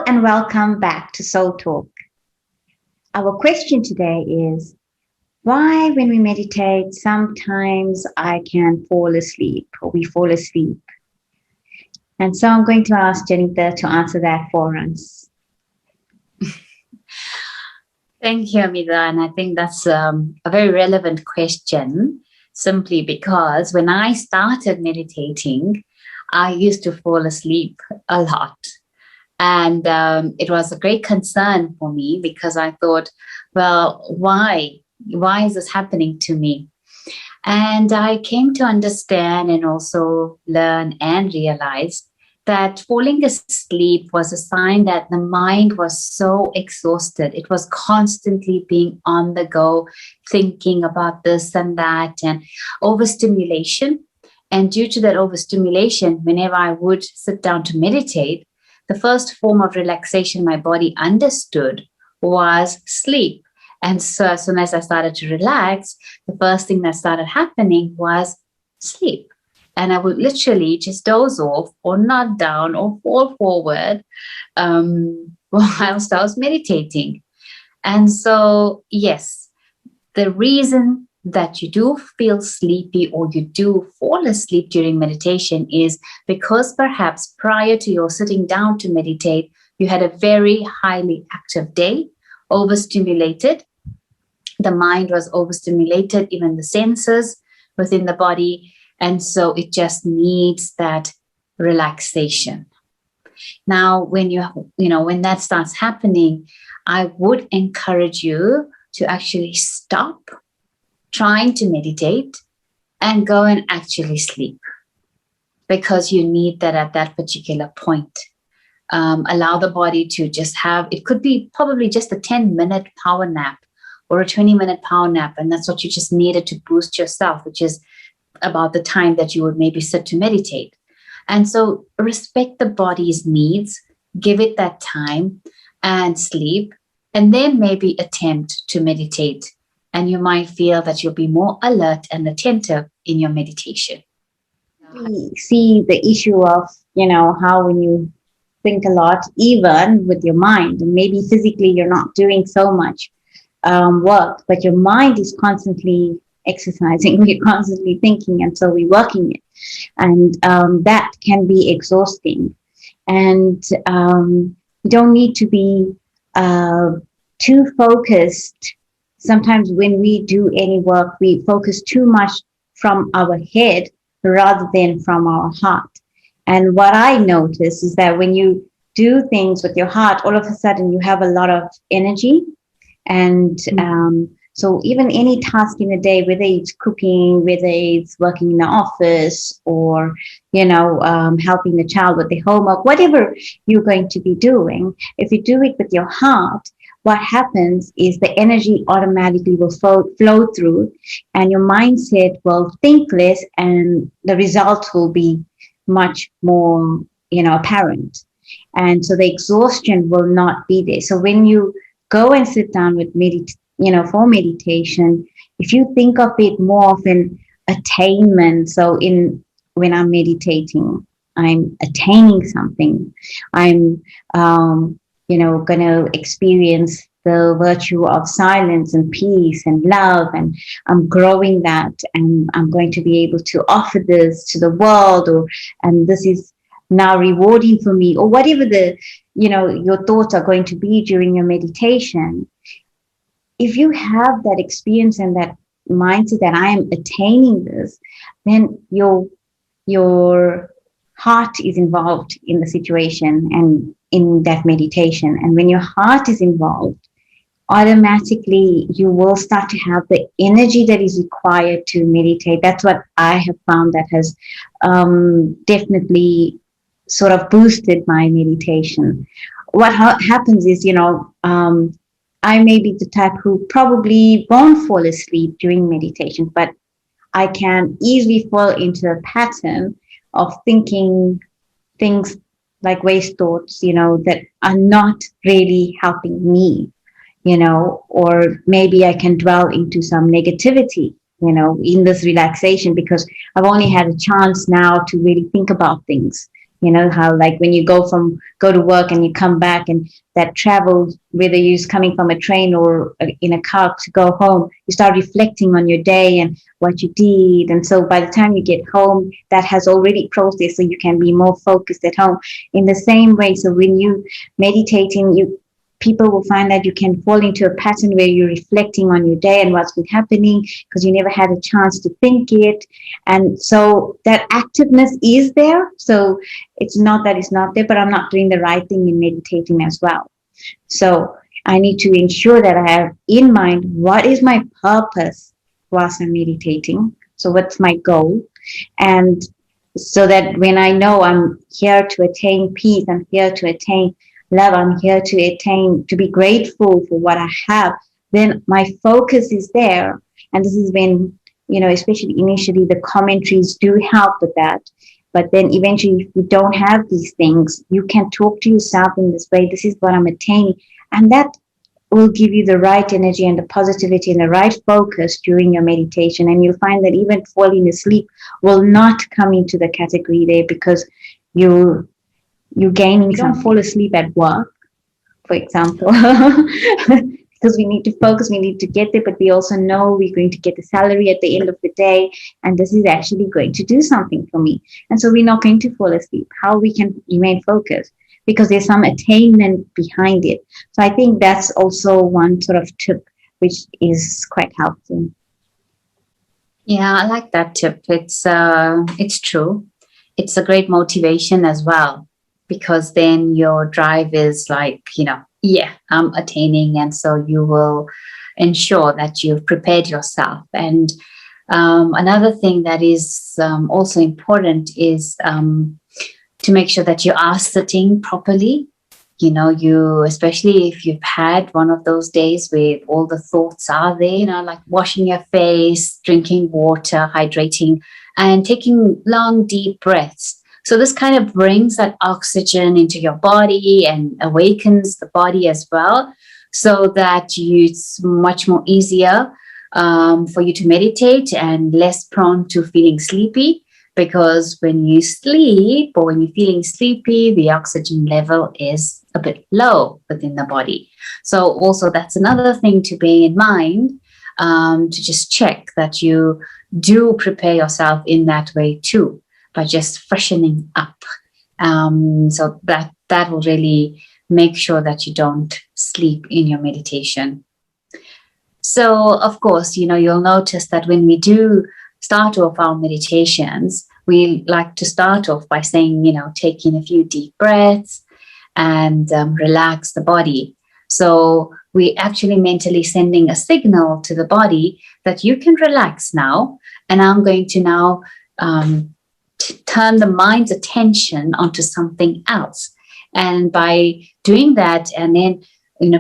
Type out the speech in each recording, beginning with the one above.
and welcome back to Soul Talk. Our question today is, why when we meditate, sometimes I can fall asleep or we fall asleep? And so I'm going to ask Janita to answer that for us. Thank you, Amita. And I think that's a very relevant question, simply because when I started meditating, I used to fall asleep a lot. And it was a great concern for me because I thought, well, why? Why is this happening to me? And I came to understand and also learn and realize that falling asleep was a sign that the mind was so exhausted. It was constantly being on the go, thinking about this and that, and overstimulation. And due to that overstimulation, whenever I would sit down to meditate, the first form of relaxation my body understood was sleep. And so as soon as I started to relax, the first thing that started happening was sleep. And I would literally just doze off or nod down or fall forward whilst I was meditating. And so, yes, the reason that you do feel sleepy or you do fall asleep during meditation is because perhaps prior to your sitting down to meditate, you had a very highly active day, overstimulated. The mind was overstimulated, even the senses within the body. And so it just needs that relaxation. Now, when when that starts happening, I would encourage you to actually stop trying to meditate and go and actually sleep, because you need that at that particular point. Allow the body to just have, it could be probably just a 10-minute power nap or a 20-minute power nap. And that's what you just needed to boost yourself, which is about the time that you would maybe sit to meditate. And so respect the body's needs, give it that time and sleep, and then maybe attempt to meditate. And you might feel that you'll be more alert and attentive in your meditation. We see the issue of, how when you think a lot, even with your mind, and maybe physically you're not doing so much work, but your mind is constantly exercising, we're constantly thinking, and so we're working it. And that can be exhausting. And you don't need to be too focused. Sometimes when we do any work, we focus too much from our head rather than from our heart. And what I notice is that when you do things with your heart, all of a sudden you have a lot of energy. And so even any task in a day, whether it's cooking, whether it's working in the office, or, helping the child with the homework, whatever you're going to be doing, if you do it with your heart, what happens is the energy automatically will flow through, and your mindset will think less, and the results will be much more, apparent. And so the exhaustion will not be there. So when you go and sit down with for meditation, if you think of it more of an attainment, so when I'm meditating, I'm attaining something. I'm going to experience the virtue of silence and peace and love, and I'm growing that, and I'm going to be able to offer this to the world, and this is now rewarding for me, or whatever your thoughts are going to be during your meditation. If you have that experience and that mindset that I am attaining this, then your heart is involved in the situation and in that meditation. And when your heart is involved, automatically you will start to have the energy that is required to meditate. That's what I have found that has definitely sort of boosted my meditation. What happens is, I may be the type who probably won't fall asleep during meditation, but I can easily fall into a pattern of thinking things like waste thoughts, that are not really helping me, or maybe I can dwell into some negativity, in this relaxation, because I've only had a chance now to really think about things You know how, like, when you go to work and you come back, and that travel, whether you're coming from a train or in a car to go home, you start reflecting on your day and what you did. And so by the time you get home, that has already processed, so you can be more focused at home. In the same way, so when you meditating, you people will find that you can fall into a pattern where you're reflecting on your day and what's been happening, because you never had a chance to think it. And so that activeness is there. So it's not that it's not there, but I'm not doing the right thing in meditating as well. So I need to ensure that I have in mind what is my purpose whilst I'm meditating. So what's my goal? And so that when I know I'm here to attain peace, I'm here to attain love, I'm here to attain, to be grateful for what I have, then my focus is there. And this has been, especially initially, the commentaries do help with that. But then eventually, if you don't have these things, you can talk to yourself in this way: this is what I'm attaining. And that will give you the right energy and the positivity and the right focus during your meditation. And you'll find that even falling asleep will not come into the category there, because you're gaining. You don't fall asleep at work, for example, because we need to focus, we need to get there, but we also know we're going to get the salary at the end of the day, and this is actually going to do something for me. And so we're not going to fall asleep. How we can remain focused? Because there's some attainment behind it. So I think that's also one sort of tip which is quite helpful. Yeah, I like that tip. It's true. It's a great motivation as well, because then your drive is like, yeah, I'm attaining, and so you will ensure that you've prepared yourself. And another thing that is also important is to make sure that you are sitting properly. You, especially if you've had one of those days where all the thoughts are there, like washing your face, drinking water, hydrating, and taking long, deep breaths. So this kind of brings that oxygen into your body and awakens the body as well, so that it's much more easier for you to meditate and less prone to feeling sleepy. Because when you sleep, or when you're feeling sleepy, the oxygen level is a bit low within the body. So also that's another thing to bear in mind, to just check that you do prepare yourself in that way too, by just freshening up. So that will really make sure that you don't sleep in your meditation. So of course, you'll notice that when we do start off our meditations, we like to start off by saying, taking a few deep breaths and relax the body. So we actually mentally sending a signal to the body that you can relax now, and I'm going to now turn the mind's attention onto something else. And by doing that, and then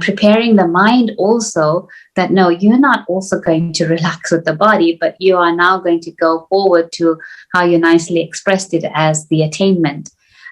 preparing the mind also that no, you're not also going to relax with the body, but you are now going to go forward to how you nicely expressed it as the attainment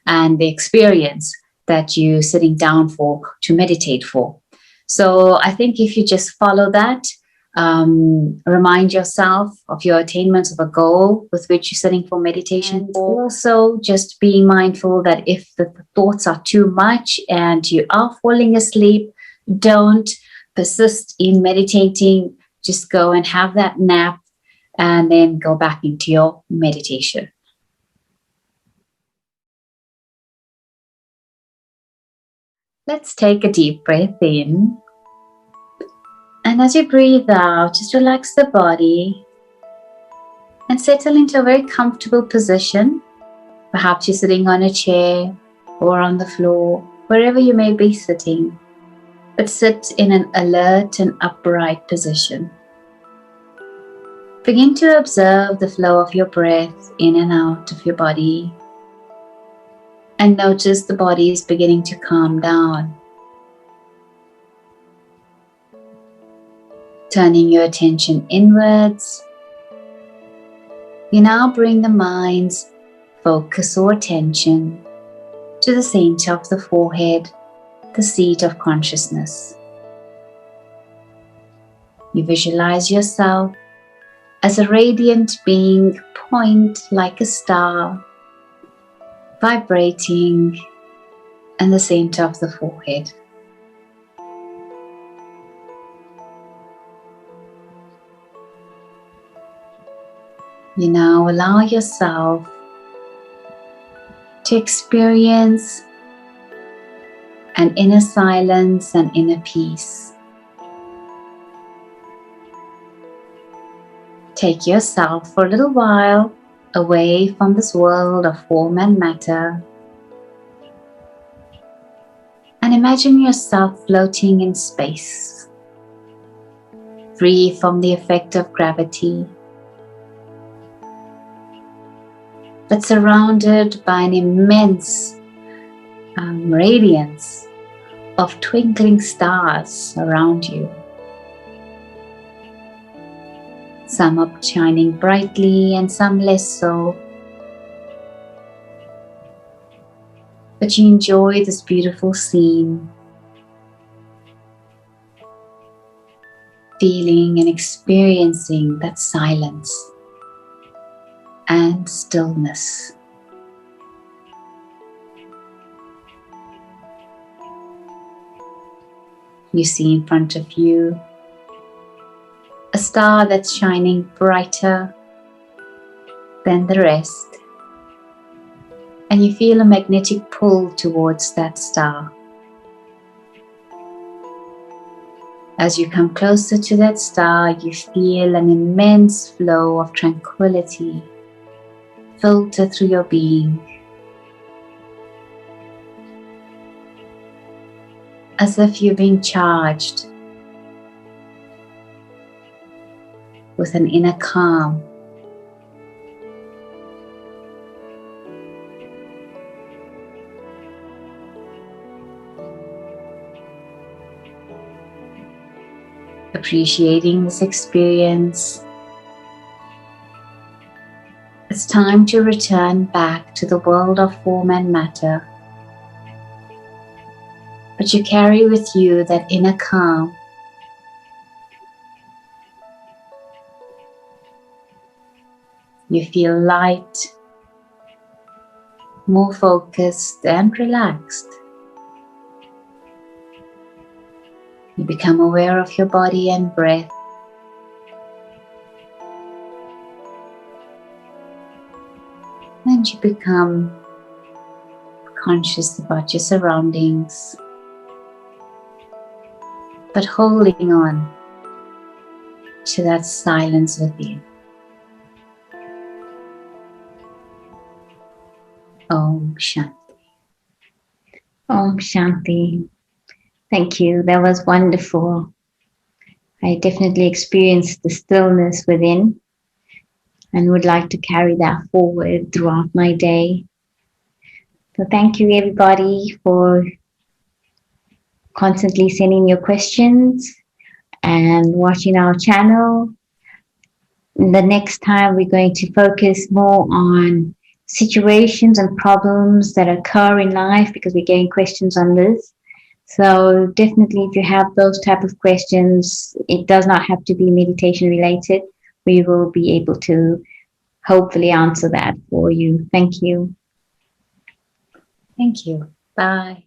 and the experience that you're sitting down for to meditate for. So I think if you just follow that, remind yourself of your attainments of a goal with which you're sitting for meditation. And also just being mindful that if the thoughts are too much and you are falling asleep, don't persist in meditating. Just go and have that nap and then go back into your meditation. Let's take a deep breath in. And as you breathe out, just relax the body and settle into a very comfortable position. Perhaps you're sitting on a chair or on the floor, wherever you may be sitting, but sit in an alert and upright position. Begin to observe the flow of your breath in and out of your body, and notice the body is beginning to calm down. Turning your attention inwards, you now bring the mind's focus or attention to the center of the forehead, the seat of consciousness. You visualize yourself as a radiant being, point like a star, vibrating in the center of the forehead. You now allow yourself to experience an inner silence and inner peace. Take yourself for a little while away from this world of form and matter, and imagine yourself floating in space, free from the effect of gravity, but surrounded by an immense radiance of twinkling stars around you. Some are shining brightly and some less so. But you enjoy this beautiful scene, feeling and experiencing that silence and stillness. You see in front of you a star that's shining brighter than the rest, and you feel a magnetic pull towards that star. As you come closer to that star, you feel an immense flow of tranquility filter through your being, as if you're being charged with an inner calm. Appreciating this experience, it's time to return back to the world of form and matter. But you carry with you that inner calm. You feel light, more focused and relaxed. You become aware of your body and breath. And you become conscious about your surroundings, but holding on to that silence within. Om Shanti. Om Shanti. Thank you. That was wonderful. I definitely experienced the stillness within and would like to carry that forward throughout my day. So thank you everybody for constantly sending your questions and watching our channel. The next time we're going to focus more on situations and problems that occur in life, because we're getting questions on this. So definitely if you have those type of questions, it does not have to be meditation related. We will be able to hopefully answer that for you. Thank you. Thank you. Bye.